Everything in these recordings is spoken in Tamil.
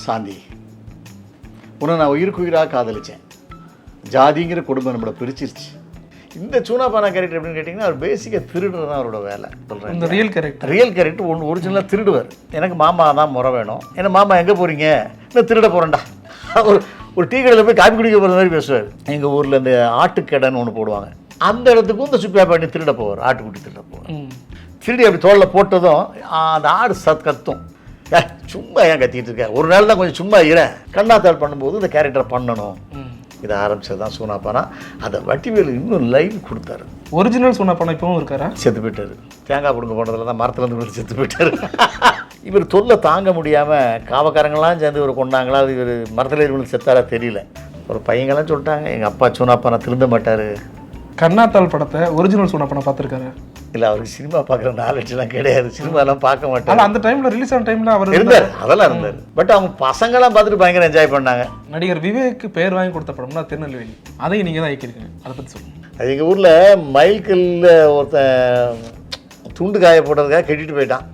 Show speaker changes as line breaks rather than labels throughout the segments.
சாந்தி, உன்னை நான் உயிருக்குயிராக காதலித்தேன். ஜாதிங்கிற குடும்பம் நம்மளை பிரிச்சிருச்சு. இந்த சூனா பானா கேரக்டர் எப்படின்னு கேட்டிங்கன்னா, அவர் பேசிக்காக திருடுறது தான் அவரோட வேலை. சொல்கிறேன், இந்த ரியல் கேரக்டர் ஒரிஜினலாக திருடுவார். எனக்கு மாமா தான் முறை வேணும், ஏன்னா மாமா எங்கே போகிறீங்க, இல்லை திருட போகிறேன்டா. ஒரு டீ கடையில் போய் காப்பி குடிக்க போகிற மாதிரி பேசுவார். எங்கள் ஊரில் இந்த ஆட்டுக்கடைன்னு ஒன்று போடுவாங்க, அந்த இடத்துக்கும் இந்த சுப்பியா பாட்டி திருட போவார், ஆட்டுக்குட்டி திருட போவார். திருடி அப்படி தோளில் போட்டதும் அந்த ஆடு கத்தும். சும்மா ஏன் கத்திட்டு இருக்க, ஒரு நாள் தான் கொஞ்சம் சும்மா இறேன். கண்ணாத்தாள் பண்ணும்போது இந்த கேரக்டரை பண்ணணும், இதை ஆரம்பிச்சது தான் சூனா பானா. அதை வடிவேலு இன்னும் லைவ் கொடுத்தாரு.
ஒரிஜினல் சூனா பானா இப்பவும் இருக்காரா?
செத்து போயிட்டாரு. தேங்காய் பிடுங்க போனதில் தான் மரத்துலேருந்து செத்து போயிட்டாரு. இவர் தொல்லை தாங்க முடியாமல் காவக்காரங்களாம் சேர்ந்து இவர் கொண்டாங்களா, இவர் மரத்தில் இருந்து செத்தாரா தெரியல. ஒரு பையங்களாம் சொல்லிட்டாங்க, எங்கள் அப்பா சூனா பானா திருந்த மாட்டார்.
கண்ணாத்தாள் படத்தை ஒரிஜினல் சூனா பானா பார்த்துருக்காரு?
இல்லை, அவருக்கு சினிமா பார்க்குற நாலேஜ்லாம் கிடையாது, சினிமாலாம் பார்க்க மாட்டாங்க.
அந்த டைமில் ரிலீஸ் ஆன டைமில் அவர்
இருந்தார், அதெல்லாம் இருந்தார். பட் அவங்க பசங்களாம் பார்த்துட்டு பயங்கர என்ஜாய் பண்ணாங்க.
நடிகர் விவேக்கு பேர் வாங்கி கொடுத்த படம்னா திருநெல்வேலி, அதையும் நீங்கள் தான் இயக்கிருக்கீங்க, அதை பற்றி சொல்லுங்கள்.
அது எங்கள் ஊரில் மைல்கல்ல ஒருத்தன் துண்டு காய போட்டதுக்காக கட்டிட்டு போயிட்டான்.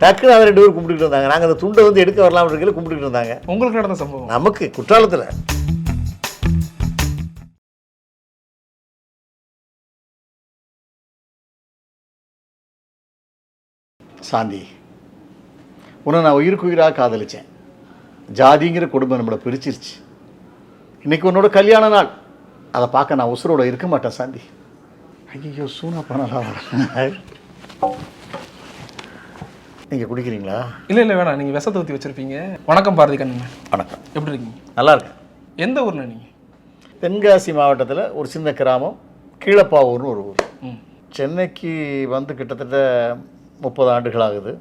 டக்குன்னு அதை 2 பேர் கும்பிட்டுக்கிட்டு இருந்தாங்க. நாங்கள் அந்த துண்டை வந்து எடுக்க வரலாம் இருக்கல கும்பிட்டுக்கிட்டு இருந்தாங்க.
உங்களுக்கு நடந்த சம்பவம்?
நமக்கு குற்றாலத்தில். சாந்தி, உன்னை நான் உயிருக்குயிராக காதலித்தேன். ஜாதிங்கிற குடும்பம் நம்மளை பிரிச்சிருச்சு. இன்றைக்கி உன்னோட கல்யாண நாள், அதை பார்க்க நான் உசுரோட இருக்க மாட்டேன் சாந்தி. ஐயோ, சூனா பானலாம் வரேன். நீங்கள் குடிக்கிறீங்களா?
இல்லை வேணாம், நீங்கள் விஷத்தை ஊற்றி வச்சுருப்பீங்க. வணக்கம் பாரதி கண்ணன்.
வணக்கம்.
எப்படி இருக்கீங்க?
நல்லா இருக்கேன்.
எந்த ஊர்ண்ணா நீங்கள்?
தென்காசி மாவட்டத்தில் ஒரு சின்ன கிராமம், கீழப்பாவூர்னு ஒரு ஊர். சென்னைக்கு வந்து கிட்டத்தட்ட 30 ஆண்டுகள் ஆகுது.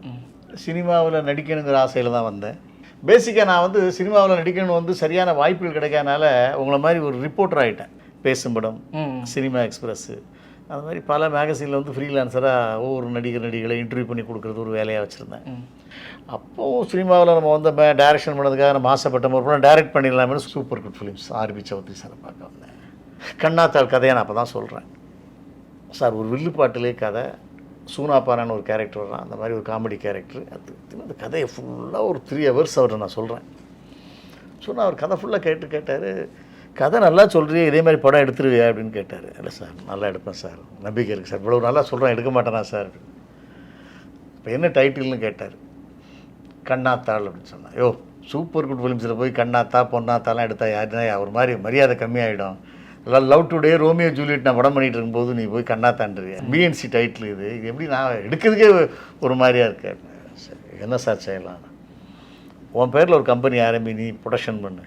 சினிமாவில் நடிக்கணுங்கிற ஆசையில் தான் வந்தேன். பேசிக்காக நான் வந்து சினிமாவில் நடிக்கணும் வந்து சரியான வாய்ப்புகள் கிடைக்காதனால உங்களை மாதிரி ஒரு ரிப்போர்ட்டர் ஆகிட்டேன். பேசும் படம், சினிமா எக்ஸ்பிரஸ்ஸு, அது மாதிரி பல மேகசினில் வந்து ஃப்ரீலான்சராக ஒவ்வொரு நடிகர்களை இன்டர்வியூ பண்ணி கொடுக்குறது ஒரு வேலையாக வச்சுருந்தேன். அப்போது சினிமாவில் நம்ம வந்து டைரக்ஷன் பண்ணதுக்காக நம்ம ஆசைப்பட்ட ஒரு படம் டைரக்ட் பண்ணிடலாமே. Super good films R B Choudary சாரை பார்க்க வந்தேன். கண்ணாத்தாள் கதையை நான் அப்போ தான் சொல்கிறேன். சார், ஒரு வில்லுப்பாட்டிலே கதை, சூனா பானான்னு ஒரு கேரக்டர் வர்றான், அந்த மாதிரி ஒரு காமெடி கேரக்டர். அது அந்த கதையை ஃபுல்லாக ஒரு 3 hours அவர்கிட்ட நான் சொல்கிறேன். சொன்னால் அவர் கதை ஃபுல்லாக கேட்டார். கதை நல்லா சொல்கிறீ, இதே மாதிரி படம் எடுத்துருவியா அப்படின்னு கேட்டார். இல்லை சார், நல்லா எடுப்பேன் சார், நம்பிக்கை இருக்குது சார், இவ்வளோ நல்லா சொல்கிறேன், எடுக்க மாட்டேனா சார். இப்போ என்ன டைட்டில்னு கேட்டார். கண்ணாத்தாள் அப்படின்னு சொன்னான். யோ, சூப்பர் குட் ஃபிலிம்ஸில் போய் கண்ணாத்தா பொண்ணாத்தாலாம் எடுத்தா யாருன்னா ஒரு மாதிரி மரியாதை கம்மியாகிடும். லவ் டுடே, ரோமியோ ஜூலியட் நான் படம் பண்ணிகிட்டு இருக்கும்போது நீ போய் கண்ணாத்தான்றியா, பிஎன்சி டைட்டில் இது எப்படி நான் எடுக்கிறதுக்கே ஒரு மாதிரியாக இருக்கேன். சரி, என்ன சார் செய்யலாம், உன் பேரில் ஒரு கம்பெனி ஆரம்பி, நீ ப்ரொடக்ஷன் பண்ணு,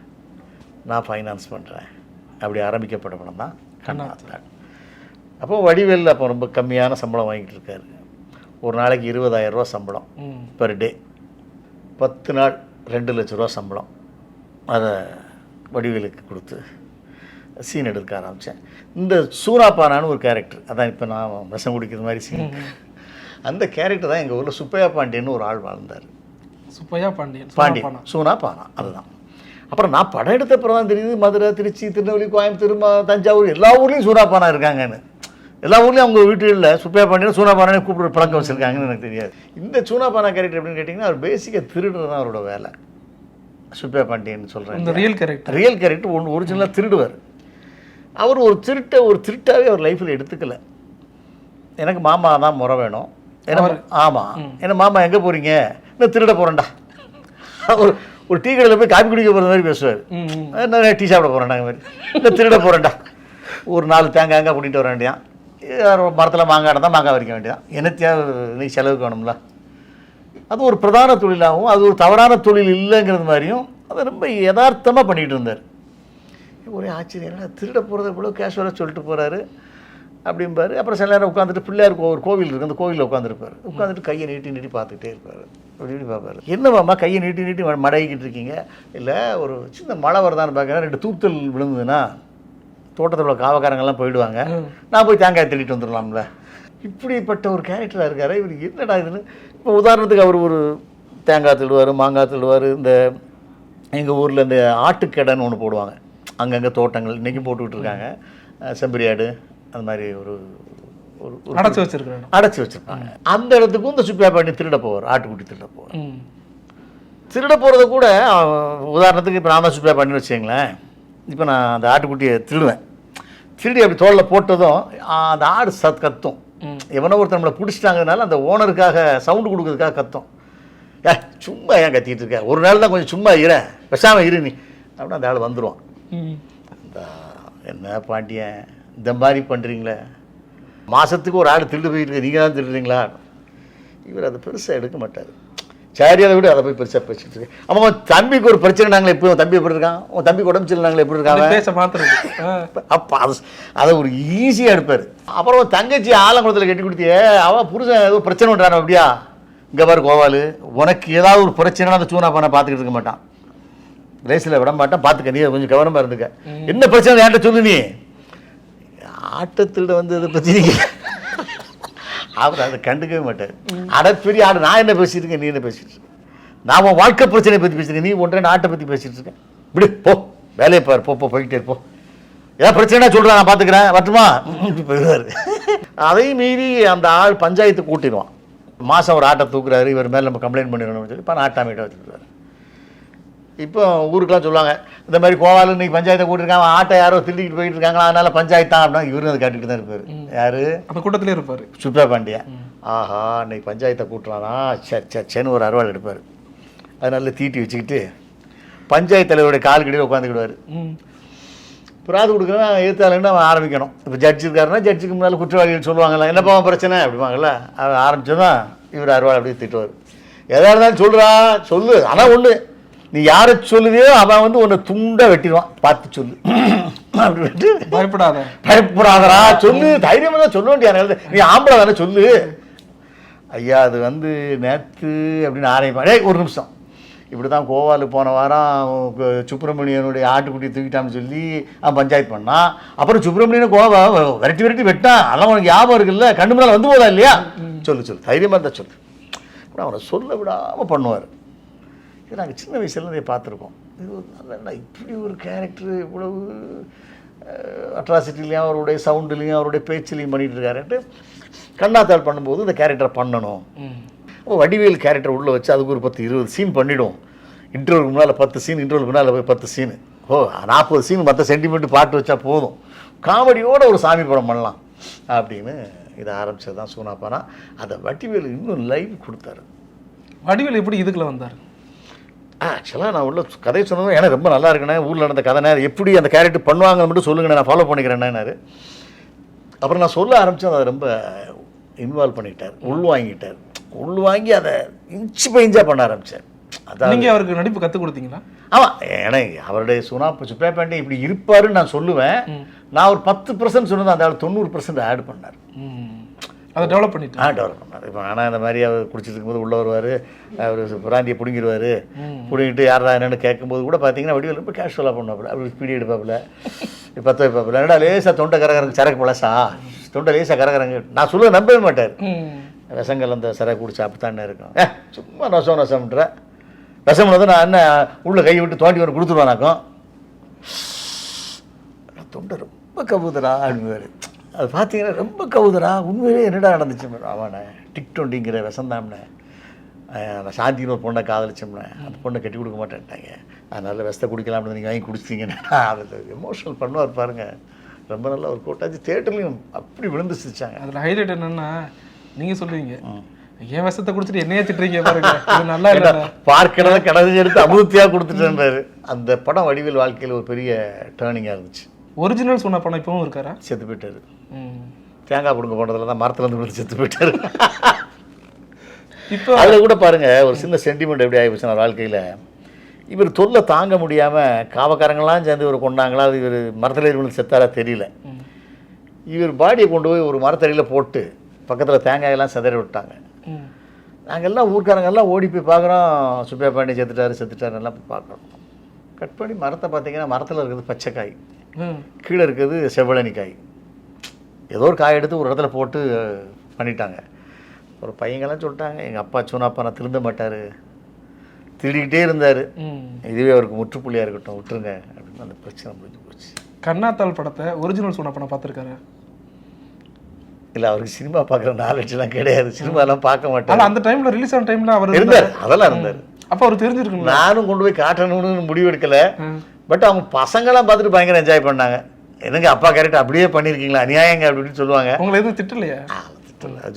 நான் ஃபைனான்ஸ் பண்ணுறேன். அப்படி ஆரம்பிக்கப்பட்ட படம் தான் கண்ணாத்தாள். அப்போது வடிவேல் அப்போ ரொம்ப கம்மியான சம்பளம் வாங்கிட்டு இருக்காரு. ஒரு நாளைக்கு 20,000 ரூபா சம்பளம் பெர் டே, 10 நாள் 2 லட்ச ரூபா சம்பளம். அதை வடிவேலுக்கு கொடுத்து சீன் எடுக்க ஆரம்பித்தேன். இந்த சூனா பானான்னு ஒரு கேரக்டர், அதான் இப்போ நான் விஷம் குடிக்கிற மாதிரி சீன். அந்த கேரக்டர் தான் எங்கள் ஊரில் சுப்பையா பாண்டியன்னு ஒரு ஆள் வாழ்ந்தார்.
சுப்பையா பாண்டியன்
சூனா பானா, அதுதான். அப்புறம் நான் படம் எடுத்த அப்புறம் தான் தெரியுது, மதுரை, திருச்சி, திருநெல்வேலி, கோயம்புத்தூர், தஞ்சாவூர் எல்லா ஊர்லேயும் சூனா பானா இருக்காங்கன்னு. எல்லா ஊர்லேயும் அவங்க வீட்டுகளில் சுப்பையா பாண்டியன் சூனா பானானே கூப்பிட்ற பழக்கம் வச்சுருக்காங்கன்னு எனக்கு தெரியாது. இந்த சூனா பானா கேரக்டர் எப்படின்னு கேட்டிங்கன்னா, அவர் பேசிக்காக திருடுறது தான் அவரோட வேலை. சுப்பையா பாண்டியன் சொல்கிறேன்,
இந்த ரியல்
கேரக்டர் ஒரிஜினலாக திருடுவார். அவர் ஒரு திருட்டாகவே அவர் லைஃப்பில் எடுத்துக்கலை. எனக்கு மாமா தான் முறை வேணும், ஆமாம், ஏன்னா மாமா எங்கே போகிறீங்க, இல்லை திருட போகிறேன்டா. ஒரு டீ கடையில் போய் காப்பி குடிக்க போகிற மாதிரி பேசுவார். என்ன டீ சாப்பிட போகிறேன்டா மாதிரி, இல்லை திருட போகிறேன்டா. ஒரு 4 தேங்காய் கூட்டிகிட்டு வர வேண்டியான், மரத்தில் மாங்காய் இருந்தால் மாங்காய் வரைக்க வேண்டியதான். என்னத்தையாவது நீ செலவுக்கு வேணும்ல. அது ஒரு பிரதான தொழிலாகவும் அது ஒரு தவறான தொழில் இல்லைங்கிறது மாதிரியும் அதை ரொம்ப யதார்த்தமாக பண்ணிகிட்டு இருந்தார். ஒரே ஆச்சரியம், என்ன திருட போகிறத இவ்வளோ கேஷுவலாக சொல்லிட்டு போகிறாரு அப்படிம்பார். அப்புறம் சில நேரம் உட்காந்துட்டு பிள்ளையார் ஒரு கோவில் இருக்குது, அந்த கோவிலில் உட்காந்துருப்பார். உட்காந்துட்டு கையை நீட்டி பார்த்துக்கிட்டே இருப்பார். அப்படி பார்ப்பார். என்னவாம்மா கையை நீட்டி மடைக்கிட்டு இருக்கீங்க? இல்லை, ஒரு சின்ன மழை வருதான்னு பார்க்குறேன், 2 தூத்தல் விழுந்ததுன்னா தோட்டத்தில் உள்ள காவக்காரங்கள்லாம் போயிடுவாங்க, நான் போய் தேங்காய் திருடிட்டு வந்துடலாம்ல. இப்படிப்பட்ட ஒரு கேரக்டராக இருக்கார் இவர். என்னடா இதுன்னு. இப்போ உதாரணத்துக்கு அவர் ஒரு தேங்காய் திருடுவார், மாங்காய் திருடுவார். இந்த எங்கள் ஊரில் இந்த ஆட்டுக்கடைன்னு ஒன்று போடுவாங்க, அங்கங்கே தோட்டங்கள் இன்றைக்கும் போட்டுக்கிட்டு இருக்காங்க. செம்பரியாடு அந்த மாதிரி ஒரு அடைச்சி வச்சுருப்பாங்க. அந்த இடத்துக்கும் இந்த சுப்பியா பாட்டி திருட போவார், ஆட்டுக்குட்டி திருட போவார். திருட போகிறத கூட உதாரணத்துக்கு இப்போ நான் தான் சுற்றுலா பண்ணி வச்சுங்களேன். இப்போ நான் அந்த ஆட்டுக்குட்டியை திருடுவேன். திருடி அப்படி தோளில் போட்டதும் அந்த ஆடு கத்தும். எவனோ ஒருத்தர் நம்மளை பிடிச்சிட்டாங்கனால அந்த ஓனருக்காக சவுண்டு கொடுக்கறதுக்காக கத்தும். சும்மா ஏன் கத்திட்டு இருக்க, ஒரு நாள் தான் கொஞ்சம் சும்மா பேசாமல் இரு நீ அப்படின்னு அந்த ஆள் வந்துடுவான். அந்த என்ன பாண்டியன் இந்த மாதிரி பண்ணுறீங்களே, மாதத்துக்கு ஒரு ஆடு திருடு போயிட்டு இருக்கு, நீங்கள் தான் திருடுறீங்களா? இவர் அதை பெருசாக எடுக்க மாட்டார். சரி அதை விட அதை போய் பெருசாக பேசிட்டு இருக்கு. அவன் தம்பிக்கு ஒரு பிரச்சனை நாங்களே எப்படி உன் தம்பி எப்படி இருக்கான், உன் தம்பிக்கு உடம்பு சரியில்லை நாங்களே எப்படி இருக்காங்க, அப்போ அதை ஒரு ஈஸியாக எடுப்பார். அப்புறம் தங்கச்சி ஆலங்குளத்தில் கட்டி கொடுத்தியே, அவன் புருஷன் ஏதோ பிரச்சனை பண்ணுறான் அப்படியா, இங்கே பாரு கோவாலு, உனக்கு ஏதாவது ஒரு பிரச்சனைனா அந்த சூனா பானை பார்த்துக்கிட்டு இருக்க மாட்டான், ரேஸில் விட மாட்டான், பார்த்துக்க நீ கொஞ்சம் கவனமாக இருந்துக்க. என்ன பிரச்சனை என்கிட்ட சொல்லு, நீ ஆட்டத்தில் வந்து இதை பற்றி அவர் அதை கண்டுக்கவே மாட்டார். பெரிய ஆடு நான் என்ன பேசிட்டு இருக்கேன், நீ என்ன பேசிட்டு இருக்க, நான் உன் வாழ்க்கை பிரச்சனையை பற்றி பேசியிருக்கேன், நீ ஒன்றே ஆட்டை பற்றி பேசிட்டு இருக்கேன், இப்படி போ வேலையை பாரு, போய்கிட்டே இருப்போம், ஏதாவது பிரச்சனை சொல்கிறேன் நான் பார்த்துக்கிறேன் வரட்டுமா போயிடுவார். அதையும் மீறி அந்த ஆள் பஞ்சாயத்து கூட்டிடுவான். மாதம் ஒரு ஆட்டை தூக்குறாரு, இவர் மேலே நம்ம கம்ப்ளைண்ட் பண்ணிடணும்னு சொல்லி இப்போ ஆட்டாமீட்டை வச்சுருக்காரு. இப்போ ஊருக்கெலாம் சொல்லுவாங்க இந்த மாதிரி கோவாலு இன்னைக்கு பஞ்சாயத்தை கூட்டிருக்காங்க, ஆட்டை யாரோ திருடிக்கிட்டு போயிட்டு இருக்காங்களா, அதனால பஞ்சாயத்து தான் அப்படின்னா இவரும் அதை காட்டிட்டு தான் இருப்பார். யார் அந்த கூட்டத்திலே இருப்பார், சுற்றுலா பாண்டியா. ஆஹா இன்னைக்கு பஞ்சாயத்தை கூட்டுறானா, சரி ஒரு அறுவாள் எடுப்பார். அது நல்லா தீட்டி வச்சுக்கிட்டு பஞ்சாயத்து தலைவருடைய கால் கடியில் உட்காந்துக்கிடுவார். பிராது கொடுக்குறேன் எழுத்தாளன்னு அவன் ஆரம்பிக்கணும். இப்போ ஜட்ஜு இருக்காருன்னா ஜட்ஜுக்கு முன்னால் குற்றவாளிகள் சொல்லுவாங்கல்ல, என்னப்பா பிரச்சனை அப்படிவாங்கல்ல, அவன் ஆரம்பிச்சதான் இவர் அறுவாள் அப்படியே திட்டுவார். எதாக இருந்தாலும் சொல்கிறா சொல்லு, ஆனால் ஒன்று நீ யாரை சொல்லுவியோ அவன் வந்து உன்னை துண்டாக வெட்டிடுவான், பார்த்து சொல்லு அப்படி பயப்படாதரா சொல்லு, தைரியமாக தான் சொல்ல வேண்டிய, நீ ஆம்பளை தானே சொல்லு. ஐயா அது வந்து நேற்று அப்படின்னு ஆரம்பிப்பான். ஒரு நிமிஷம், இப்படி தான் கோவாலு போன வாரம் சுப்பிரமணியனுடைய ஆட்டுக்குட்டியை தூக்கிட்டான்னு சொல்லி அவன் பஞ்சாயத்து பண்ணான். அப்புறம் சுப்பிரமணியனை கோவா விரட்டி வெட்டான், அதெல்லாம் உனக்கு ஞாபகம் இருக்குல்ல, கண்டு முன்னால் வந்து போதா இல்லையா, சொல்லு தைரியமாக இருந்தால் சொல்லு. அப்புறம் அவனை சொல்ல விடாமல் பண்ணுவார். இது நாங்கள் சின்ன வயசுலேருந்தே பார்த்துருக்கோம். இது நல்ல இப்படி ஒரு கேரக்டர் இவ்வளவு அட்ராசிட்டிலையும் அவருடைய சவுண்டுலேயும் அவருடைய பேச்சுலையும் பண்ணிகிட்டு இருக்காருன்ட்டு கண்ணாத்தாள் பண்ணும்போது இந்த கேரக்டரை பண்ணணும். அப்போ வடிவேல் கேரக்டர் உள்ளே வச்சு அதுக்கு ஒரு 10-20 சீன் பண்ணிவிடும். இன்டர்வலுக்கு முன்னால் 10 சீன், இன்டர்வலுக்கு முன்னால் போய் 10 சீனு, 40 சீன், மற்ற சென்டிமெண்ட் பாட்டு வச்சா போதும், காமெடியோட ஒரு சாமி படம் பண்ணலாம் அப்படின்னு இதை ஆரம்பித்தது தான் சூனா பானா. அதை வடிவேல் இன்னும் லைவ் கொடுத்தாரு. வடிவேல் எப்படி இதுக்குள்ள வந்தார்? ஆக்சுவலாக நான் உள்ள கதை சொன்னதும் எனக்கு ரொம்ப நல்லா இருக்குண்ணே, ஊரில் நடந்த கதைனா எப்படி அந்த கேரக்டர் பண்ணுவாங்கன்னு மட்டும் சொல்லுங்கண்ணே, நான் ஃபாலோ பண்ணிக்கிறேன்னாரு. அப்புறம் நான் சொல்ல ஆரம்பித்தேன், அதை ரொம்ப இன்வால்வ் பண்ணிக்கிட்டார், உள்வாங்கிட்டார். உள்வாங்கி அதை இன்ச்சு பை இன்ச்சாக பண்ண ஆரம்பித்தார். அதான் நீங்கள் அவருக்கு நடிப்பு கற்றுக் கொடுத்தீங்களா? ஆமாம், ஏன்னா அவருடைய சுப்ரா பாண்டியன் இப்படி இருப்பாருன்னு நான் சொல்லுவேன். நான் ஒரு 10% சொன்னது அந்த ஆள் 90% ஆட் பண்ணார், அதை டெவலப் பண்ணிட்டு டெவலப் பண்ணார். இப்போ ஆனால் இந்த மாதிரி அவர் குடிச்சிட்டு இருக்கும்போது உள்ளே வருவார், அவர் பிராந்தியை பிடுங்கிடுவார், பிடுங்கிட்டு யாரா என்னென்னு கேட்கும்போது கூட பார்த்தீங்கன்னா வடிவேல் ரொம்ப கேஷுவலாக பண்ணுவாப்புல, அப்படி ஸ்பீடி எடுப்பாப்புல, 10 வைப்பாப்புல, என்னடா லேசாக தொண்டை கரகரங்க சரக்கு பழசா தொண்டை லேசாக கரகரங்க, நான் சொல்ல நம்பவே மாட்டார். விஷங்கள் அந்த சரக்கு குடிச்சா அப்படித்தானே இருக்கும், சும்மா நசம்ன்ற விஷம் வந்து நான் என்ன உள்ளே கை விட்டு தோண்டி ஒன்று கொடுத்துருவானாக்கும், தொண்டை ரொம்ப கவுதரா அப்படிங்குவார். அது பார்த்தீங்கன்னா ரொம்ப கவுதரா, உண்மையிலே என்னடா நடந்துச்சு, அவனை டிக்20ங்கிற விஷந்தாம்னே, நான் சாந்தின்னு ஒரு பொண்ணை காதலிச்சோம்னே, அந்த பொண்ணை கட்டி கொடுக்க மாட்டேன்ட்டாங்க, அதனால் விஷத்தை குடிக்கலாம்னு நீங்கள் வாங்கி குடிச்சிட்டிங்கன்னா அதில் எமோஷனல் பண்ணுவார் பாருங்கள். ரொம்ப நல்லா ஒரு கூட்டாச்சு, தேட்டர்லையும் அப்படி விழுந்துச்சிச்சாங்க. அதில் ஹைலைட் என்னென்னா நீங்கள் சொல்லுவீங்க என் விஷத்தை குடிச்சிட்டு என்னையே திட்டுறீங்க பாருங்க, நல்லா பார்க்கறத கடந்து எடுத்து அமுத்தியாக கொடுத்துட்டேன்றாரு. அந்த படம் வடிவேல் வாழ்க்கையில் ஒரு பெரிய டேர்னிங்காக இருந்துச்சு. ஒரிஜினல் சூனா பானா இப்பவும் இருக்காரா? செத்து போயிட்டாரு. தேங்காய் பிடுங்க போனதில் தான் மரத்தில் வந்து செத்து போயிட்டாரு. இப்போ அதில் கூட பாருங்கள் ஒரு சின்ன சென்டிமெண்ட் எப்படி ஆகிப்போச்சு நான் வாழ்க்கையில். இவர் தொல்லை தாங்க முடியாமல் காவக்காரங்களாம் சேர்ந்து இவர் கொண்டாங்களா, அது இவர் மரத்தில் இருந்து செத்தாரா தெரியல, இவர் பாடியை கொண்டு போய் ஒரு மரத்தடியில் போட்டு பக்கத்தில் தேங்காயெல்லாம் சிதறி விட்டாங்க. நாங்கள் எல்லாம் ஊர்க்காரங்கெல்லாம் ஓடி போய் பார்க்குறோம், சுப்ரா பாண்டியன் செத்துட்டாரு எல்லாம் போய் பார்க்குறோம். கட் பண்ணி மரத்தை பார்த்தீங்கன்னா மரத்தில் இருக்கிறது பச்சைக்காய், கீழே இருக்கிறது செவ்வழனிக்காய், ஏதோ ஒரு காய் எடுத்து ஒரு இடத்துல போட்டு பண்ணிட்டாங்க. ஒரு பையங்கள்லாம் சொல்லிட்டாங்க, எங்கள் அப்பா சூனா பானா திருந்த மாட்டார், திருடிக்கிட்டே இருந்தார், இதுவே அவருக்கு முற்றுப்புள்ளியாக இருக்கட்டும், விட்டுருங்க அப்படின்னு அந்த பிரச்சனை முடிஞ்சு போச்சு. கண்ணாத்தாள் படத்தை ஒரிஜினல் சூனா பானா பார்த்துருக்காரு? இல்லை, அவருக்கு சினிமா பார்க்குற நாலேஜ்லாம் கிடையாது, சினிமாலாம் பார்க்க மாட்டார். அந்த டைமில் ரிலீஸ் ஆன டைமில் அவர் இருந்தார், அதெல்லாம் இருந்தார்.
அப்போ அவர் தெரிஞ்சிருக்குங்க.
நானும் கொண்டு போய் காட்டணும்னு முடிவு எடுக்கலை. பட் அவங்க பசங்களாம் பார்த்துட்டு பயங்கர என்ஜாய் பண்ணாங்க. எனக்கு அப்பா கேரக்டர் அப்படியே பண்ணியிருக்கீங்களா, அநியாயங்க அப்படின்னு சொல்லுவாங்க.
உங்களை எதுவும் திட்டலையா?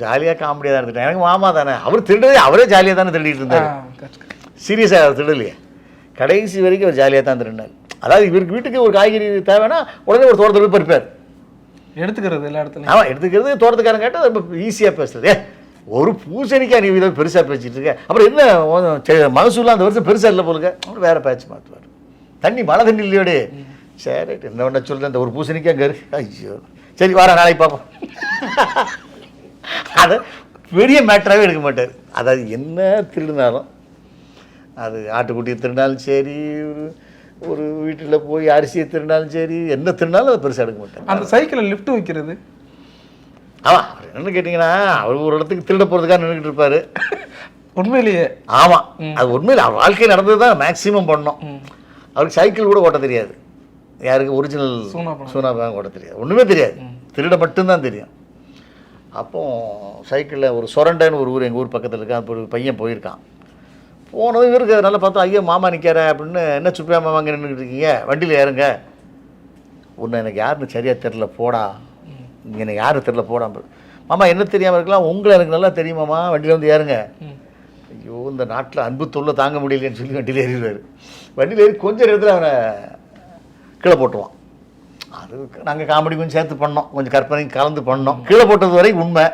ஜாலியாக காமெடியாக தான் இருந்துட்டேன். எனக்கு மாமா தானே, அவர் திருடுறது அவரே ஜாலியாக தானே திருடிட்டு இருந்தார். சீரியஸாக அவர் திருடலையே, கடைசி வரைக்கும் அவர் ஜாலியாக தான் திருடினார். அதாவது இவருக்கு வீட்டுக்கு ஒரு காய்கறி தேவைன்னா உடனே ஒரு தோட்டத்தில் பறிப்பார்.
எடுத்துக்கிறது எல்லா இடத்துலையும்.
ஆமாம், எடுத்துக்கிறது. தோட்டத்துக்காரன் கேட்டால் ரொம்ப ஈஸியாக பேசுறது. ஒரு பூசணிக்காய் நீ இதை பெருசாக பேசிட்டு இருக்க, அப்புறம் என்ன மகசூலாம் அந்த வருஷம் பெருசாக இல்லை போலுங்க, அப்புறம் வேறு பேச்சு மாற்றுவார். தண்ணி மழை தண்ணி இல்லையோடு, சரி என்ன ஒன்று சொல்கிறேன், இந்த ஒரு பூசணிக்காய் அங்கே இருக்கு, ஐயோ சரி வார நாளைக்கு பார்ப்போம். அதை பெரிய மேட்டராகவே எடுக்க மாட்டார். அதாவது என்ன திருடினாலும், அது ஆட்டுக்குட்டியை திருடினாலும் சரி, ஒரு வீட்டில் போய் அரிசியை திருடினாலும் சரி, என்ன திருடினாலும் அதை பெருசாக எடுக்க மாட்டார்.
அந்த சைக்கிளில் லிஃப்ட் வைக்கிறது,
ஆமாம் என்னன்னு கேட்டிங்கன்னா, அவர் ஒரு இடத்துக்கு திருட போகிறதுக்காக நின்றுக்கிட்டு இருப்பார்.
உண்மையிலேயே
ஆமாம், அது உண்மையில் அவர் வாழ்க்கையில் நடந்தது தான் மேக்ஸிமம் பண்ணோம். அவருக்கு சைக்கிள் கூட ஓட்ட தெரியாது. யாருக்கு ஒரிஜினல் சூனா பானா ஓட்ட தெரியாது, ஒன்றுமே தெரியாது, திருட மட்டும்தான் தெரியும். அப்போ சைக்கிளில் ஒரு சொரண்டைன்னு ஒரு ஊர் எங்கள் ஊர் பக்கத்தில் இருக்கா, ஒரு பையன் போயிருக்கான். போனதும் இவருக்கு நல்லா பார்த்தா, ஐயோ மாமா நிற்கிற அப்படின்னு, என்ன சுப்பியா மாமா அங்கே நின்றுக்கிட்டு இருக்கீங்க, வண்டியில் ஏறுங்க. ஒன்று எனக்கு யாருன்னு சரியாக தெரில போடா, எனக்கு யாரும் தெரில போடா. மாமா என்ன தெரியாமல் இருக்கலாம், உங்களை எனக்கு நல்லா தெரியுமாம்மா, வண்டியில் வந்து ஏறுங்க. ஐயோ இந்த நாட்டில் அன்பு தொல்லை தாங்க முடியலன்னு சொல்லி வண்டியில் ஏறிடுவார். வண்டியில் ஏறி கொஞ்சம் நேரத்தில் அவனை கீழே போட்டுருவான். அது நாங்கள் காமெடி கொஞ்சம் சேர்த்து பண்ணோம், கொஞ்சம் கற்பனை கலந்து பண்ணோம். கீழே போட்டது வரை உண்மை.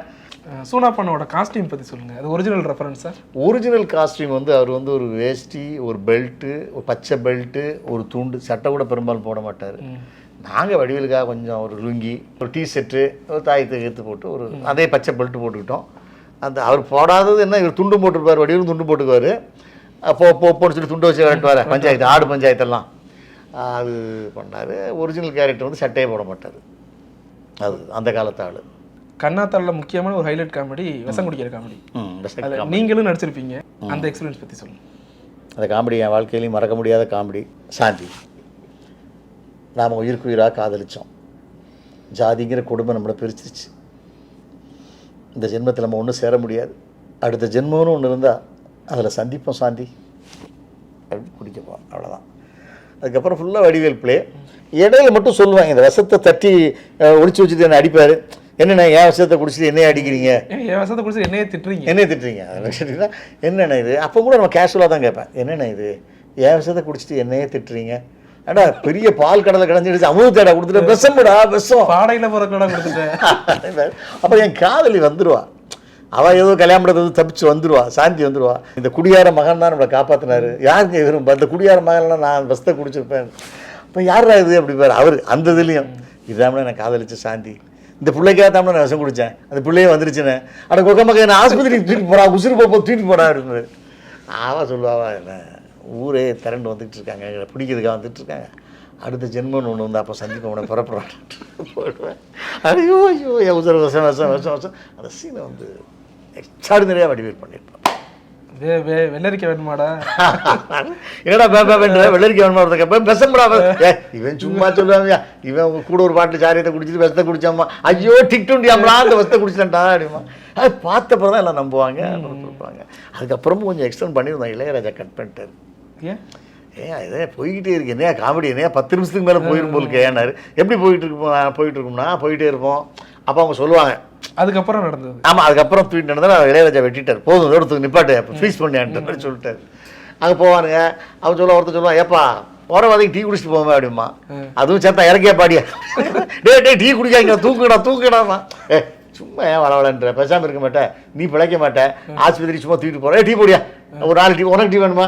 சூனா பானாவோட காஸ்டியூம் பற்றி சொல்லுங்கள், அது original reference sir.
Original costume வந்து அவர் வந்து ஒரு வேஷ்டி, ஒரு பெல்ட்டு, ஒரு பச்சை பெல்ட்டு, ஒரு துண்டு, சட்டை கூட பெரும்பாலும் போட மாட்டார். நாங்கள் வடிவேலுக்காக கொஞ்சம் ஒரு லுங்கி, ஒரு டிஷர்ட்டு, ஒரு தாயத்தை எடுத்து போட்டு ஒரு அதே பச்சை பெல்ட்டு போட்டுக்கிட்டோம். அந்த அவர் போடாதது என்ன, இவர் துண்டு போட்டுருப்பார், வடிவேலும் துண்டு போட்டுக்குவார். போன்னு சொல்லி துண்டு வச்சு விரட்டுவார். பஞ்சாயத்து ஆடு பஞ்சாயத்தெல்லாம் அது பண்ணார். ஒரிஜினல் கேரக்டர் வந்து சட்டையே போட மாட்டார். அது அந்த காலத்து ஆள்.
கண்ணாத்தாளில் முக்கியமான ஒரு ஹைலைட் காமெடி விஷம் குடிக்கிற காமெடி. நீங்களும் நடிச்சிருப்பீங்க, அந்த எக்ஸ்பீரியன்ஸ் பற்றி சொல்லுங்கள்.
அந்த காமெடி என் வாழ்க்கையிலையும் மறக்க முடியாத காமெடி. சாந்தி, நாம் உயிருக்கு உயிராக காதலித்தோம். ஜாதிங்கிற குடும்பம் நம்மளை பிரிச்சிருச்சு. இந்த ஜென்மத்தில் நம்ம ஒன்றும் சேர முடியாது, அடுத்த ஜென்மம்னு ஒன்று இருந்தால் அதில் சந்திப்போம் சாந்தி அப்படின்னு குடிக்கப்போம். அவ்வளோதான். அதுக்கப்புறம் ஃபுல்லாக வடிவேல் பிளே. இடையில மட்டும் சொல்லுவேன், இந்த விஷத்தை தட்டி ஒழிச்சு வச்சுட்டு என்னை அடிப்பார். என்னென்ன என் விஷத்தை குடிச்சிட்டு என்னையே அடிக்கிறீங்க,
என் விஷத்தை குடிச்சிட்டு என்னையே திட்டுறீங்க,
அதில் கேட்டிங்கன்னா என்னென்ன இது. அப்போ கூட நம்ம கேஷுவலாக தான் கேட்பேன், என்னென்ன இது என் விஷத்தை குடிச்சிட்டு என்னையே திட்டுறீங்க. ஏடா பெரிய பால் கடலை கடைஞ்சிடுச்சு, அமுதத்தேடா கொடுத்துட்டு விஷம்டா விஷம்
பாடையில் போகிற கடை கொடுத்துட்டேன்.
அப்போ என் காதலி வந்துடுவா, அவள் ஏதோ கல்யாணம் பண்ணுறது தப்பிச்சு வந்துடுவா, சாந்தி வந்துடுவா. இந்த குடியார மகன் தான் நம்மளை காப்பாற்றினாரு. யாருங்க இவரும், அந்த குடியார மகன்லாம் நான் விஷத்தை குடிச்சிருப்பேன். இப்போ யாரா இது அப்படி பேர் அவர். அந்த இதுலேயும் இதாம நான் காதலிச்ச சாந்தி, இந்த பிள்ளைக்காக தான் நான் விஷம் குடித்தேன், அந்த பிள்ளையே வந்துருச்சுன்னு. அட கொக்க மக்கள் என்ன ஆஸ்பத்திரிக்கு தூக்கிட்டு போடா, உசுறு போப்போ தூக்கிட்டு போடா அப்படின்னு அவள் சொல்லுவாவா. என்ன ஊரே திரண்டு வந்துட்டு இருக்காங்க, பிடிக்கிறதுக்காக வந்துட்டு இருக்காங்க, அடுத்த ஜென்மன்னு ஒன்று வந்து அப்போ சந்திப்பை உடனே புறப்படுறான் போயிடுவேன். ஐயோ ஐயோ என் உசுறு விஷம் விஷம் விஷம் விஷம். அந்த சீனை வந்து எக்ஸ்ட்ராடினரியாக வடிவேல் பண்ணியிருப்பான்.
வெள்ளரிக்கை வேணுமாடா,
என்னடா வெள்ளரிக்கை வேணுமா, பெசம்படா இவன் சும்மா சொல்லுவாங்க. இவன் கூட ஒரு பாட்டில் சாரியத்தை குடிச்சிட்டு விஷத்தை குடிச்சாம்மா, ஐயோ டிக்டுண்டியாமலாம் அந்த விஷத்தை குடிச்சிட்டா அப்படிமா. அது பார்த்தப்பறம் தான் எல்லாம் நம்புவாங்க, இருப்பாங்க. அதுக்கப்புறமும் கொஞ்சம் எக்ஸ்டெண்ட் பண்ணியிருந்தோம். இளையராஜா கட் பண்ணிட்டார். இதே போய்கிட்டே இருக்கு, என்னையா காமெடி, என்னையா 10 நிமிஷத்துக்கு மேலே போயிடும் போலுக்கு. ஏன்னாரு எப்படி போயிட்டு இருக்கோம்னா போயிட்டே இருப்போம். அப்போ அவங்க சொல்லுவாங்க.
அதுக்கப்புறம் நடந்தது.
ஆமாம், அதுக்கப்புறம் தூக்கிட்டு நடந்தால் இளையராஜா வெட்டிட்டார். போதும் தூரத்துக்கு நிப்பாட்டு, ஃப்ரீஸ் பண்ணியான்ற மாதிரி சொல்லிட்டாரு. அங்கே போவானுங்க. அவன் ஒருத்தர் சொல்லுவான், ஏப்பா போகிற வாதிக்கு டீ குடிச்சிட்டு போவேன் அப்படிமா. அதுவும் சேர்த்தா இறக்கியா பாடியா, டே டீ குடிக்காங்க, தூக்குடாமா. சும்மா ஏன் வளவலன்ற, பேசாமல் இருக்க மாட்டேன், நீ பிழைக்க மாட்டேன், ஆஸ்பத்திரி சும்மா தூக்கிட்டு போகிறேன், டீ போடியா, ஒரு 4 டீ, உனக்கு டீ வேணுமா,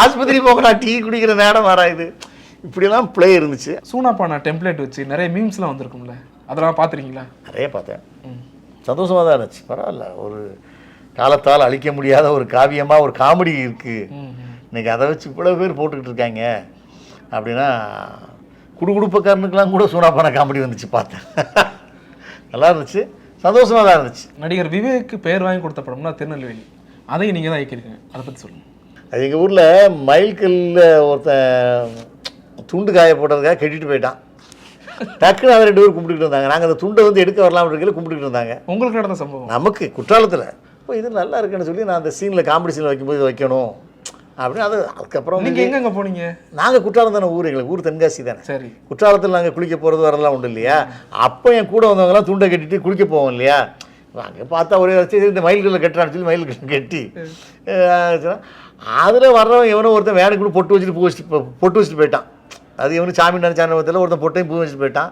ஆஸ்பத்திரி போகலாம், டீ குடிக்கிற நேரம் வராது. இப்படியெல்லாம் பிளே இருந்துச்சு.
சூனா பானா டெம்ப்ளேட் வச்சு நிறைய மீம்ஸ்லாம் வந்திருக்கும்ல, அதெல்லாம் பார்த்துருக்கீங்களா?
நிறைய பார்த்தேன், சந்தோஷமாக தான் இருந்துச்சு. பரவாயில்ல, ஒரு காலத்தால் அழிக்க முடியாத ஒரு காவியமாக ஒரு காமெடி இருக்குது. இன்றைக்கி அதை வச்சு இவ்வளோ பேர் போட்டுக்கிட்டு இருக்காங்க அப்படின்னா, குடுகுடுப்பக்காரனுக்கெலாம் கூட சூனா பானா காமெடி வந்துச்சு, பார்த்தேன். நல்லா இருந்துச்சு, சந்தோஷமாக தான் இருந்துச்சு.
நடிகர் விவேக்கு பெயர் வாங்கி கொடுத்த படம்னா திருநெல்வேலி, அதையும் நீங்கள் தான் இயக்கியிருக்கீங்க, அதை பற்றி சொல்லுங்கள்.
அது எங்கள் ஊரில் மயில்கல்ல ஒருத்தன் துண்டு காய போட்டதுக்காக கட்டிட்டு போயிட்டான். டக்குன்னு அதை 2 பேர் கும்பிட்டுக்கிட்டு இருந்தாங்க. நாங்கள் அந்த துண்டை வந்து எடுக்க வரலாம் இருக்கல கும்பிட்டுக்கிட்டு இருந்தாங்க.
உங்களுக்கு நடந்த சம்பவம்?
நமக்கு குற்றாலத்தில். இப்போ இது நல்லா இருக்குன்னு சொல்லி நான் அந்த சீனில் காமெடி சீனில் வைக்கும்போது வைக்கணும் அப்படின்னு அது அதுக்கப்புறம்
நீங்கள் எங்கெங்கே போனீங்க?
நாங்கள் குற்றாலம் தானே ஊர், எங்களுக்கு ஊர் தென்காசி தானே.
சரி.
குற்றாலத்தில் நாங்கள் குளிக்க போகிறது வரலாம் உண்டு இல்லையா. அப்போ என் கூட வந்தவங்கலாம் துண்டை கட்டிட்டு குளிக்க போவோம் இல்லையா. அங்கே பார்த்தா ஒரே இந்த மயில்களில் கட்டுறான்னு சொல்லி மயில்கள் கட்டி அதில் வர்றவன் எவனோ ஒருத்தன் வேலைக்கு கூட பொட்டு வச்சுட்டு போயிட்டான். அது எவனு சாமி நினச்சானத்தில் ஒருத்தன் பொட்டையும் பூ வச்சுட்டு போயிட்டான்.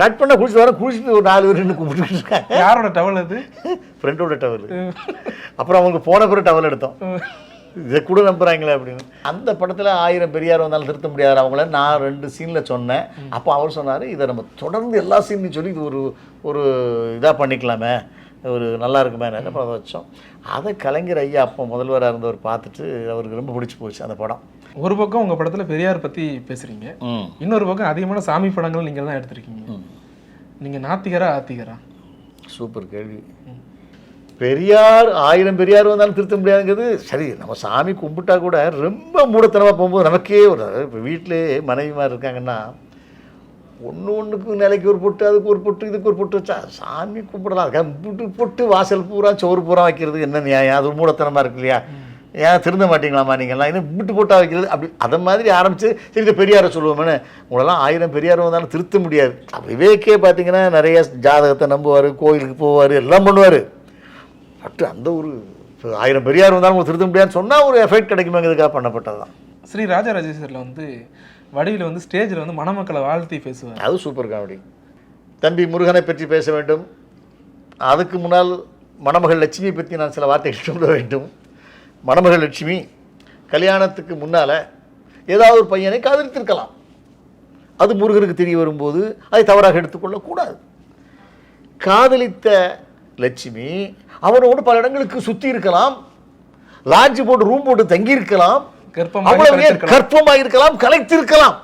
கட் பண்ண குளிச்சுட்டு ஒரு 4 பேர் கும்பிட்டு இருக்காங்க.
யாரோட டவல் அது?
ஃப்ரெண்டோட டவல். அப்புறம் அவங்க போன பிறகு டவல் எடுத்தோம். இதை கூட நம்புறாங்களே அப்படின்னு. அந்த படத்தில் 1000 பெரியார் வந்தாலும் திருத்த முடியாது அவங்கள நான் 2 சீனில் சொன்னேன். அப்போ அவர் சொன்னார், இதை நம்ம தொடர்ந்து எல்லா சீன்லையும் சொல்லி இது ஒரு இதாக பண்ணிக்கலாமே, ஒரு நல்லா இருக்குமே. என்ன படம் வச்சோம். அதை கலைஞர் ஐயா அப்போ முதல்வராக இருந்தவர் பார்த்துட்டு அவருக்கு ரொம்ப பிடிச்சி போச்சு அந்த படம்.
ஒரு பக்கம் உங்கள் படத்தில் பெரியார் பற்றி பேசுகிறீங்க, இன்னொரு பக்கம் அதிகமான சாமி படங்கள் நீங்கள் தான் எடுத்திருக்கீங்க. நீங்கள் நாத்திகரா ஆத்திகரா? சூப்பர் கேள்வி. பெரியார் 1000 பெரியார் வந்தாலும் திருத்த முடியாதுங்கிறது சரி. நம்ம சாமி கும்பிட்டா கூட ரொம்ப மூடத்தனமாக போகும்போது நமக்கே ஒரு இப்போ வீட்டிலே மனைவி மாதிரி இருக்காங்கன்னா ஒன்றுக்கு நிலைக்கு ஒரு பொட்டு, அதுக்கு ஒரு பொட்டு, இதுக்கு ஒரு பொட்டு வச்சா சாமி கும்பிடலாம். அதுக்காக பொட்டு வாசல் பூரா சோறு பூரா வைக்கிறது என்ன நியாயம்? அது ஒரு மூடத்தனமாக இருக்கு இல்லையா. ஏன் திருந்த மாட்டீங்களாமா நீங்கள்லாம், இன்னும் விட்டு போட்டால் வைக்கிறது அப்படி அதை மாதிரி ஆரம்பித்து சரி இந்த பெரியாரை சொல்லுவோம்னு. உங்களெல்லாம் 1000 பெரியார் வந்தாலும் திருத்த முடியாது. விவேக்கே பார்த்தீங்கன்னா நிறைய ஜாதகத்தை நம்புவார், கோயிலுக்கு போவார், எல்லாம் பண்ணுவார். பட்டு அந்த ஒரு 1000 பெரியார் வந்தாலும் உங்களுக்கு திருத்த முடியாதுன்னு சொன்னால் ஒரு எஃபெக்ட் கிடைக்குமாங்கிறதுக்காக பண்ணப்பட்டது தான். ஸ்ரீ ராஜராஜேஸ்வரில் வந்து வடிவில் வந்து ஸ்டேஜில் வந்து மணமக்களை வாழ்த்தி பேசுவார்.
அது சூப்பர் காமெடி. தம்பி முருகனை பற்றி பேச வேண்டும். அதுக்கு முன்னால் மணமகள் லட்சுமியை பற்றி நான் சில வார்த்தைகள் சொல்ல வேண்டும். மணமகள் லட்சுமி கல்யாணத்துக்கு முன்னால் ஏதாவது ஒரு பையனை காதலித்திருக்கலாம். அது முருகனுக்கு தெரிய வரும்போது அதை தவறாக எடுத்துக்கொள்ளக்கூடாது. காதலித்த லட்சுமி அவனோடு பல இடங்களுக்கு சுற்றி இருக்கலாம், லாட்ஜ் போட்டு ரூம் போட்டு தங்கியிருக்கலாம், கர்ப்பமாக இருக்கலாம், கலைத்திருக்கலாம்.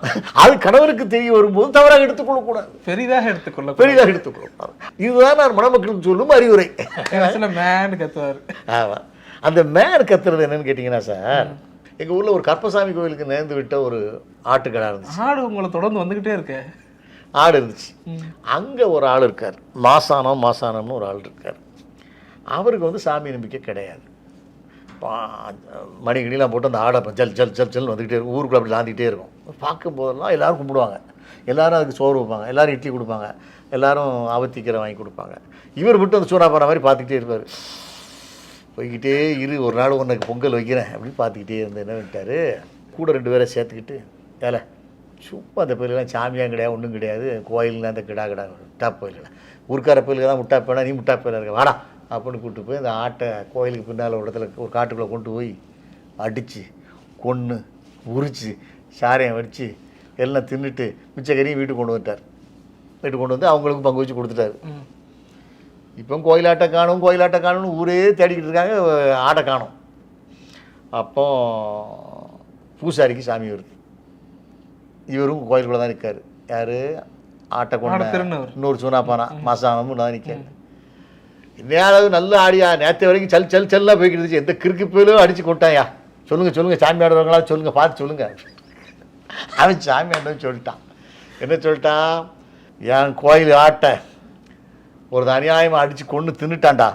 அது கணவனுக்கு தெரிய வரும்போது தவறாக எடுத்துக்கொள்ளக்கூடாது, பெரிதாக எடுத்துக்கொள்ளக்கூடாது. இதுதான் நான் மணமக்களுக்கு சொல்லும் அறிவுரை. ஆமாம். அந்த மேன் கத்துறது என்னன்னு கேட்டிங்கன்னா சார், எங்கள் ஊரில் ஒரு கற்பசாமி கோயிலுக்கு நேர்ந்து விட்ட ஒரு ஆட்டுக்கடை இருந்துச்சு.
ஆடு உங்களை தொடர்ந்து வந்துக்கிட்டே இருக்கு.
ஆடு இருந்துச்சு. அங்கே ஒரு ஆள் இருக்கார், மாசானம்னு ஒரு ஆள் இருக்கார். அவருக்கு வந்து சாமி நம்பிக்கை கிடையாது. மணிக்கடிலாம் போட்டு அந்த ஆடை ஜல் ஜல் ஜல் ஜல் வந்துக்கிட்டே இருக்கும். ஊருக்குள்ள அப்படி லாந்திக்கிட்டே இருக்கும். பார்க்கும்போதெல்லாம் எல்லோரும் கும்பிடுவாங்க, எல்லோரும் அதுக்கு சோறு வைப்பாங்க, எல்லோரும் இட்லி கொடுப்பாங்க, எல்லோரும் அவத்திக்கரை வாங்கி கொடுப்பாங்க. இவர் மட்டும் அந்த சூனா பானா மாதிரி பார்த்துக்கிட்டே இருப்பார். போய்கிட்டே இரு, ஒரு நாள் உனக்கு பொங்கல் வைக்கிறேன் அப்படின்னு பார்த்துக்கிட்டே இருந்து என்ன பண்ணிட்டார், கூட 2 பேரை சேர்த்துக்கிட்டு, ஏல சும்மா அந்த கோயிலெலாம் சாமியாக கிடையாது, ஒன்றும் கிடையாது, கோயிலில் அந்த கிடா முட்டா கோயிலில் ஊருக்கார கோயிலுக்கு தான் முட்டா போயினா, நீ முட்டா போயில இருக்க வாடா அப்படின்னு கூப்பிட்டு போய் அந்த ஆட்டை கோயிலுக்கு பின்னால் ஒரு இடத்துல ஒரு காட்டுக்குள்ளே கொண்டு போய் அடித்து கொன்று உரித்து சாரையம் வடித்து எல்லாம் தின்னுட்டு மிச்சக்கறியும் வீட்டுக்கு கொண்டு வந்துட்டார். வீட்டுக்கு கொண்டு வந்து அவங்களுக்கும் பங்கு வச்சு கொடுத்துட்டாரு. இப்போ கோயிலாட்டை காணும்னு ஊரே தேடிக்கிட்டு இருக்காங்க, ஆட்டை காணும். அப்போ பூசாரிக்கு சாமி வருது. இவரும் கோயிலுக்குள்ளே தான் நிற்காரு. யார்? ஆட்டை கொண்டு இன்னொரு சூனா பானா மாசானமும் தான் நிற்காரு. என்னையாவது நல்ல ஆடியா, நேற்று வரைக்கும் செல்லாக போய்கிட்டு இருந்துச்சு, எந்த கிறுக்கு போயிலும் அடித்து கொட்டாயா, சொல்லுங்கள் சாமி ஆடுறவங்களா சொல்லுங்கள், பார்த்து சொல்லுங்கள். அவன் சாமி ஆடுன்னு சொல்லிட்டான். என்ன சொல்லிட்டான்? என் கோயில் ஆட்டை ஒரு அநியாயமாக அடித்து கொண்டு தின்னுட்டான்டா.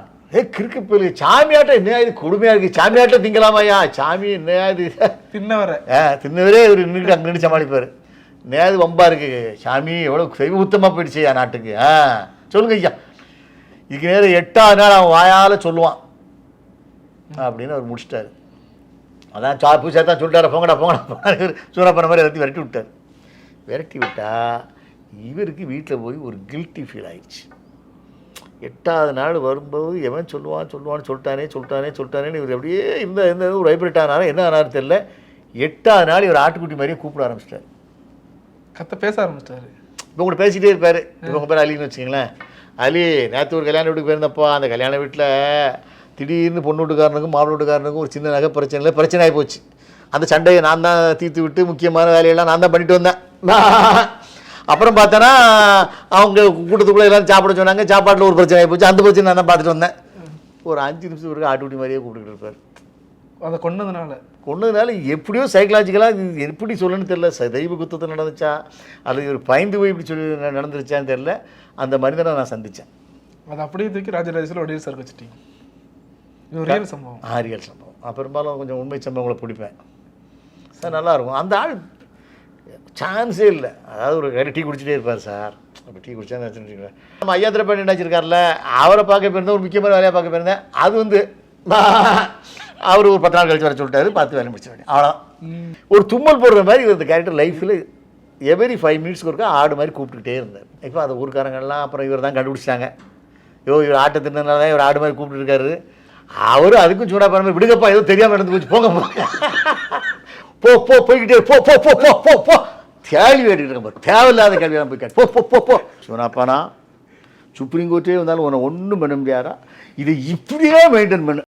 கிறுக்கு போயிரு சாமி ஆட்டம் என்ன இது கொடுமையாக இருக்குது, சாமி ஆட்டம் திங்கலாமாயா, சாமி என்னையா இது தின்னவரே இவர் நின்றுட்டு அங்கே நின்று சமாளிப்பார். நேது வம்பா இருக்குது, சாமி எவ்வளோ செய்வ உத்தமாக போயிடுச்சு என் நாட்டுக்கு. சொல்லுங்க ஐயா. இதுக்கு நேரம் 8ஆவது நாள் அவன் வாயால் சொல்லுவான் அப்படின்னு அவர் முடிச்சிட்டாரு. அதான் பூசா தான் சொல்லிட்டாரு, போங்கடா சூனா பண்ண மாதிரி எல்லாத்தையும் விரட்டி விட்டா இவருக்கு வீட்டில் போய் ஒரு கில்ட்டி ஃபீல் ஆயிடுச்சு. 8ஆவது நாள் வரும்போது எவன் சொல்லுவான்னு சொல்லிட்டானேன்னு இவர் அப்படியே இந்த ஒரு வைப்ரேட் ஆனாரா என்ன ஆனாரு தெரியல. 8ஆவது நாள் இவர் ஆட்டுக்குட்டி மாதிரியே கூப்பிட ஆரம்பிச்சிட்டார்,
பேச ஆரம்பிச்சிட்டாரு.
இப்போ உங்களை பேசிகிட்டே இருப்பார். இப்போ உங்கள் பேர் அலின்னு வச்சுங்களேன். அலி, நேற்று ஒரு கல்யாண வீட்டுக்கு போயிருந்தப்போ அந்த கல்யாண வீட்டில் திடீர்னு பொண்ணு வீட்டுக்காரனுக்கும் மாப்பிள்ளை வீட்டுக்காரனுக்கும் ஒரு சின்ன நகை பிரச்சனை ஆகி போச்சு. அந்த சண்டையை நான் தான் தீர்த்து விட்டு முக்கியமான வேலையெல்லாம் நான் தான் பண்ணிட்டு வந்தேன். அப்புறம் பார்த்தோன்னா அவங்க கூட்டத்துக்குள்ளே எல்லோரும் சாப்பிட சொன்னாங்க, சாப்பாட்டில் ஒரு பிரச்சனை ஆகி போச்சு, அந்த பிரச்சனை நான் தான் பார்த்துட்டு வந்தேன். ஒரு 5 நிமிஷம் வரைக்கும் ஆட்டுக்குட்டி மாதிரியே கூப்பிட்டுக்கிட்டு இருப்பார்.
அதை
கொண்டதுனால எப்படியோ சைக்கலாஜிக்கலாக எப்படி சொல்லணும்னு தெரில. தெய்வ குத்தத்தை நடந்துச்சா அல்லது ஒரு பயந்து போய் இப்படி சொல்லி நடந்துருச்சான்னு தெரில. அந்த மனிதனை நான் சந்தித்தேன்.
அது அப்படியே தூக்கி ராஜராஜேஸ்வரில் வடிவேல் சார் வச்சுட்டீங்க. இது ஒரு ரியல் சம்பவம்.
ரியல் சம்பவம். பெரும்பாலும் கொஞ்சம் உண்மை சம்பவங்களை பிடிப்பேன். சார் நல்லாயிருக்கும். அந்த ஆள் சான்ஸே இல்லை. அதாவது ஒரு கடை டீ குடிச்சிட்டே இருப்பார் சார். அப்போ டீ குடிச்சா வச்சுருக்கேன். நம்ம ஐயாத்திரை பண்ணி நினச்சிருக்காருல, அவரை பார்க்க போயிருந்தேன், ஒரு முக்கியமான வேலையாக பார்க்க போயிருந்தேன். அது வந்து அவர் ஒரு 10 நாள் கழிச்சு வர சொல்லிட்டாரு, பார்த்து வேலை முடிச்ச வேண்டிய அவ்வளோ. ஒரு தும்மல் போடுற மாதிரி இந்த கேரக்டர் லைஃப்பில் எவரி 5 மினிட்ஸ்க்கு ஒருக்கா ஆடு மாதிரி கூப்பிட்டுக்கிட்டே இருந்தார். இப்போ அந்த ஊருக்காரங்கள்லாம் அப்புறம் இவர் தான் கண்டுபிடிச்சாங்க. இவர் ஆட்டை தின்னதுனால தான் இவர் ஆடு மாதிரி கூப்பிட்டுருக்காரு. அவரும் அதுக்கும் சூடாக பண்ண விடுங்கப்பா, ஏதோ தெரியாமல் நடந்து போச்சு, போங்க போ போ போய்கிட்டே போ போ போ போ போ போ கேள்வி கேட்டுக்கிட்டு இருக்க, தேவையில்லாத கேள்வியெல்லாம் போய் கேட்டு போ போ போ போ. சூனா பானா சுப்ரீம் கோர்ட்டே வந்தாலும் உன்னை ஒன்றும் பண்ண முடியாதா, இதை இப்படியே மெயின்டைன் பண்ணு.